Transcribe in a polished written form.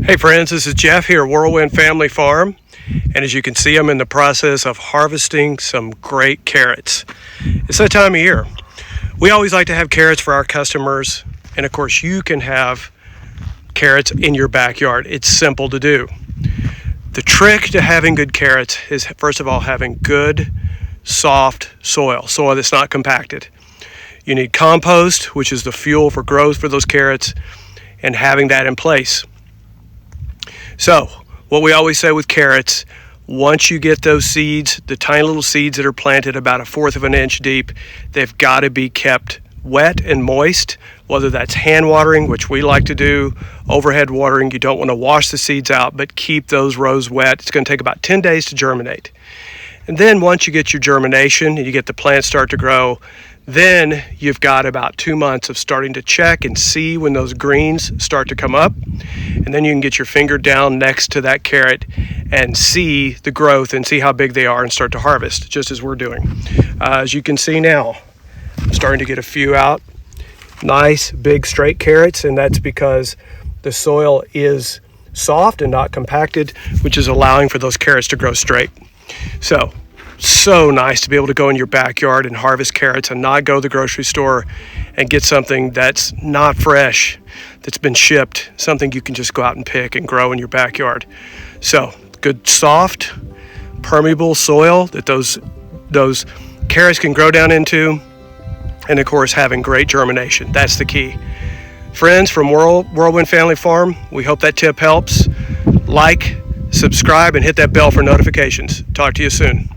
Hey friends, this is Jeff here at Whirlwind Family Farm, and as you can see, I'm in the process of harvesting some great carrots. It's that time of year. We always like to have carrots for our customers, and of course you can have carrots in your backyard. It's simple to do. The trick to having good carrots is, first of all, having good, soft soil that's not compacted. You need compost, which is the fuel for growth for those carrots, and having that in place. So, what we always say with carrots, once you get those seeds, the tiny little seeds that are planted about 1/4 of an inch deep, they've got to be kept wet and moist, whether that's hand watering, which we like to do, overhead watering. You don't want to wash the seeds out, but keep those rows wet. It's going to take about 10 days to germinate. And then once you get your germination and you get the plants start to grow, then you've got about 2 months of starting to check and see when those greens start to come up. And then you can get your finger down next to that carrot and see the growth and see how big they are and start to harvest, just as we're doing. As you can see now, I'm starting to get a few out. Nice, big, straight carrots, and that's because the soil is soft and not compacted, which is allowing for those carrots to grow straight. So nice to be able to go in your backyard and harvest carrots and not go to the grocery store and get something that's not fresh, that's been shipped, something you can just go out and pick and grow in your backyard. So good, soft, permeable soil that those carrots can grow down into, and of course having great germination. That's the key. Friends from Whirlwind Family Farm, we hope that tip helps. Like, subscribe, and hit that bell for notifications. Talk to you soon.